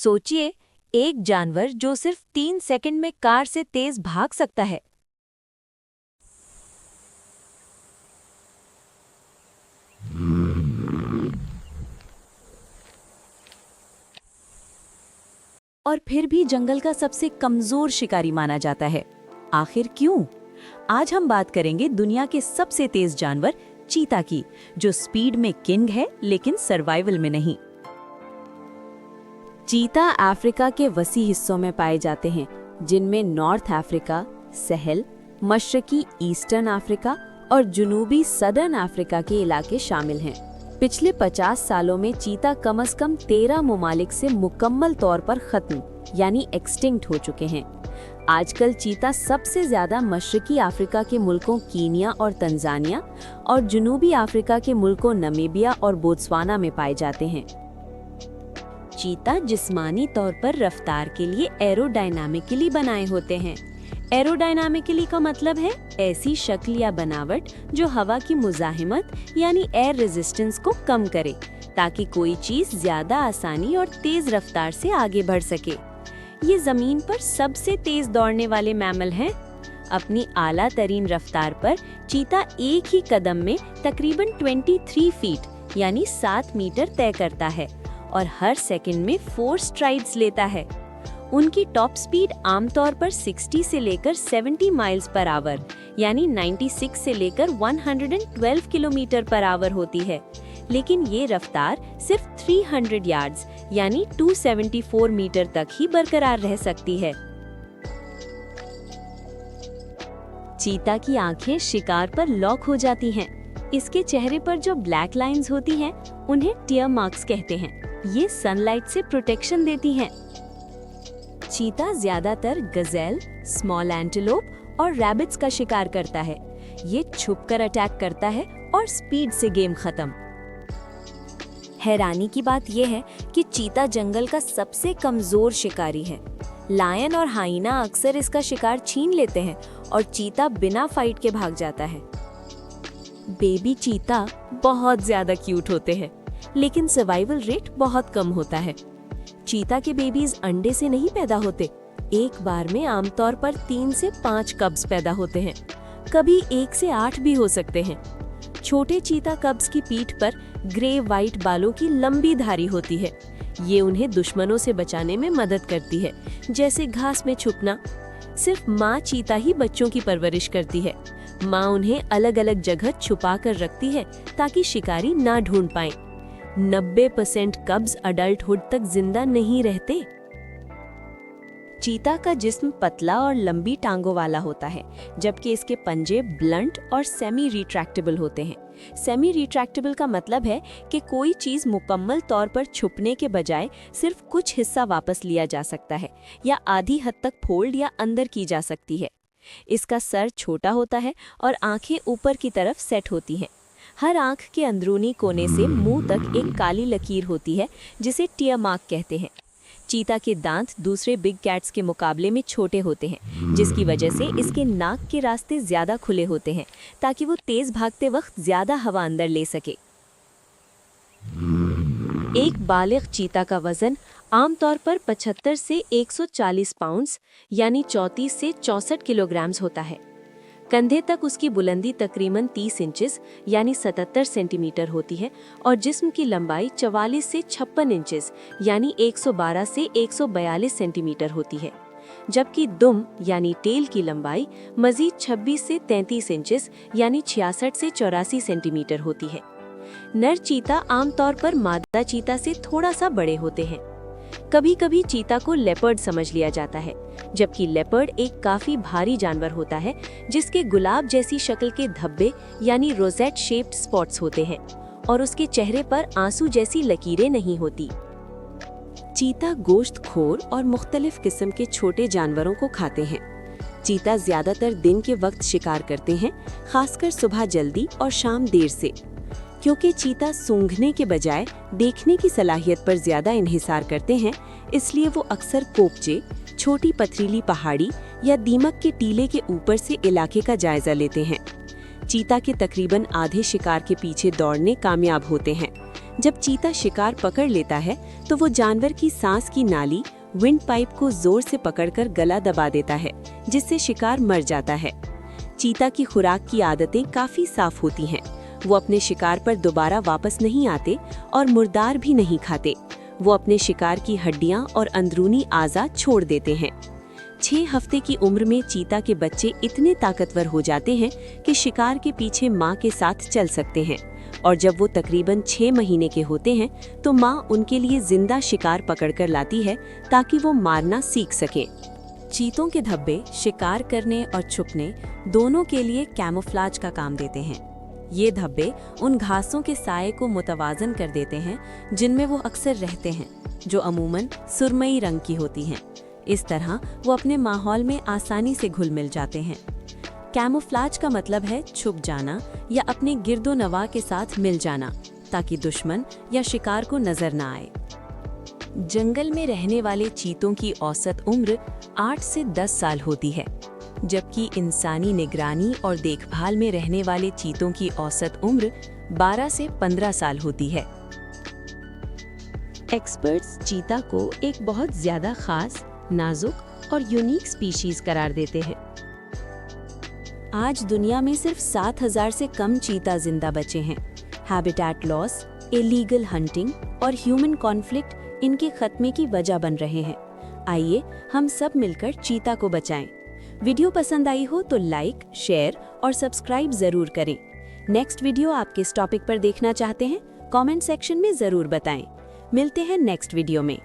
सोचिए, एक जानवर जो सिर्फ 3 सेकंड में कार से तेज भाग सकता है। और फिर भी जंगल का सबसे कमजोर शिकारी माना जाता है। आखिर क्यों? आज हम बात करेंगे दुनिया के सबसे तेज जानवर चीता की, जो स्पीड में किंग है लेकिन सर्वाइवल में नहीं। चीता अफ्रीका के वसी हिस्सों में पाए जाते हैं, जिनमें नॉर्थ अफ्रीका, सहल, मशरकी ईस्टर्न अफ्रीका और जुनूबी सदर्न अफ्रीका के इलाके शामिल हैं। पिछले 50 सालों में चीता कम से कम 13 ममालिक से मुकम्मल तौर पर खत्म यानी एक्सटिंक्ट हो चुके हैं। आजकल चीता सबसे ज्यादा मशरकी अफ्रीका के मुल्कों कीनिया और तंजानिया और जुनूबी अफ्रीका के मुल्कों नमीबिया और बोत्सवाना में पाए जाते हैं। चीता जिस्मानी तौर पर रफ्तार के लिए एरोडायनामिकली बनाए होते हैं। एरोडायनामिकली का मतलब है ऐसी शक्ल या बनावट जो हवा की मुज़ाहिमत यानी एयर रेजिस्टेंस को कम करे, ताकि कोई चीज ज्यादा आसानी और तेज रफ्तार से आगे बढ़ सके। ये जमीन पर सबसे तेज दौड़ने वाले मैमल हैं। अपनी आला तरीन रफ्तार पर चीता एक ही कदम में तकरीबन 23 फीट यानी 7 मीटर तय करता है और हर सेकंड में 4 स्ट्राइड्स लेता है। उनकी टॉप स्पीड आमतौर पर 60 से लेकर 70 माइल्स पर आवर यानी 96 से लेकर 112 किलोमीटर पर आवर होती है, लेकिन ये रफ्तार सिर्फ 300 यार्ड्स यानी 274 मीटर तक ही बरकरार रह सकती है। चीता की आंखें शिकार पर लॉक हो जाती हैं। इसके चेहरे पर जो ब्लैक लाइंस होती हैं, उन्हें टियर मार्क्स कहते हैं। ये सनलाइट से प्रोटेक्शन देती हैं। चीता ज्यादातर गजेल, स्मॉल एंटीलोप और रैबिट्स का शिकार करता है। ये छुपकर अटैक करता है और स्पीड से गेम खत्म। हैरानी की बात यह है कि चीता जंगल का सबसे कमजोर शिकारी है। लायन और हाइना अक्सर इसका शिकार छीन लेते हैं और चीता बिना फाइट के भाग जाता है। बेबी चीता बहुत ज्यादा क्यूट होते हैं, लेकिन सर्वाइवल रेट बहुत कम होता है। चीता के बेबीज अंडे से नहीं पैदा होते। एक बार में आमतौर पर 3 से 5 कब्स पैदा होते हैं, कभी 1 से 8 भी हो सकते हैं। छोटे चीता कब्स की पीठ पर ग्रे वाइट बालों की लंबी धारी होती है। ये उन्हें दुश्मनों से बचाने में मदद करती है, जैसे घास में छुपना। सिर्फ माँ चीता ही बच्चों की परवरिश करती है। माँ उन्हें अलग अलग जगह छुपा कर रखती है ताकि शिकारी ना ढूंढ पाए। 90% कब्स अडल्टहुड तक जिंदा नहीं रहते। चीता का जिस्म पतला और लंबी टांगों वाला होता है, जबकि इसके पंजे ब्लंट और सेमी रिट्रैक्टेबल होते हैं। सेमी रिट्रैक्टेबल का मतलब है कि कोई चीज मुकम्मल तौर पर छुपने के बजाय सिर्फ कुछ हिस्सा वापस लिया जा सकता है या आधी हद तक फोल्ड या अंदर की जा सकती है। इसका सर छोटा होता है और आंखें ऊपर की तरफ सेट होती हैं। हर आंख के अंदरूनी कोने से मुंह तक एक काली लकीर होती है, जिसे टियर मार्क कहते हैं। चीता के दांत दूसरे बिग कैट्स के मुकाबले में छोटे होते हैं, जिसकी वजह से इसके नाक के रास्ते ज्यादा खुले होते हैं ताकि वो तेज भागते वक्त ज्यादा हवा अंदर ले सके। एक बालिग चीता का वजन आमतौर पर 75 से 140 पाउंड्स यानी 34 से 64 किलोग्राम्स होता है। कंधे तक उसकी बुलंदी तकरीबन 30 इंचेस यानी 77 सेंटीमीटर होती है और जिस्म की लंबाई 44 से 56 इंचेस यानी 112 से 142 सेंटीमीटर होती है, जबकि दुम यानी टेल की लंबाई मजीद 26 से 33 इंचेस यानी 66 से 84 सेंटीमीटर होती है। नर चीता आमतौर पर मादा चीता से थोड़ा सा बड़े होते हैं। कभी कभी चीता को लेपर्ड समझ लिया जाता है, जबकि लेपर्ड एक काफी भारी जानवर होता है जिसके गुलाब जैसी शक्ल के धब्बे यानी रोजेट शेप्ड स्पॉट्स होते हैं और उसके चेहरे पर आंसू जैसी लकीरें नहीं होती। चीता गोश्तखोर और मुख्तलिफ किस्म के छोटे जानवरों को खाते हैं। चीता ज्यादातर दिन के वक्त शिकार करते हैं, खासकर सुबह जल्दी और शाम देर से। क्योंकि चीता सूंघने के बजाय देखने की सलाहियत पर ज्यादा इन्हिसार करते हैं, इसलिए वो अक्सर कोपचे, छोटी पथरीली पहाड़ी या दीमक के टीले के ऊपर से इलाके का जायजा लेते हैं। चीता के तकरीबन आधे शिकार के पीछे दौड़ने कामयाब होते हैं, जब चीता शिकार पकड़ लेता है तो वो जानवर की सांस की नाली विंड पाइप को जोर से पकड़कर गला दबा देता है, जिससे शिकार मर जाता है। चीता की खुराक की आदतें काफी साफ होती हैं। वो अपने शिकार पर दोबारा वापस नहीं आते और मुर्दार भी नहीं खाते। वो अपने शिकार की हड्डियां और अंदरूनी आज़ा छोड़ देते हैं। 6 हफ्ते की उम्र में चीता के बच्चे इतने ताकतवर हो जाते हैं कि शिकार के पीछे माँ के साथ चल सकते हैं, और जब वो तकरीबन 6 महीने के होते हैं तो माँ उनके लिए जिंदा शिकार पकड़कर लाती है ताकि वो मारना सीख सकें। चीतों के धब्बे शिकार करने और छुपने दोनों के लिए कैमोफ्लाज का काम देते हैं। ये धब्बे उन घासों के साये को मुतवाजन कर देते हैं जिनमें वो अक्सर रहते हैं, जो अमूमन सुरमई रंग की होती हैं। इस तरह वो अपने माहौल में आसानी से घुल मिल जाते हैं। कैमोफ्लाज का मतलब है छुप जाना या अपने गिरदोनवा के साथ मिल जाना, ताकि दुश्मन या शिकार को नजर न आए। जंगल में रहने वाले चीतों की औसत उम्र 8 से 10 साल होती है, जबकि इंसानी निगरानी और देखभाल में रहने वाले चीतों की औसत उम्र 12 से 15 साल होती है। एक्सपर्ट्स चीता को एक बहुत ज्यादा खास, नाजुक और यूनिक स्पीशीज करार देते हैं। आज दुनिया में सिर्फ 7,000 से कम चीता जिंदा बचे हैं। हैबिटेट लॉस, इलीगल हंटिंग और ह्यूमन कॉन्फ्लिक्ट इनके खत्मे की वजह बन रहे हैं। आइए हम सब मिलकर चीता को बचाएं। वीडियो पसंद आई हो तो लाइक, शेयर और सब्सक्राइब जरूर करें। नेक्स्ट वीडियो आप किस टॉपिक पर देखना चाहते हैं, कमेंट सेक्शन में जरूर बताएं। मिलते हैं नेक्स्ट वीडियो में।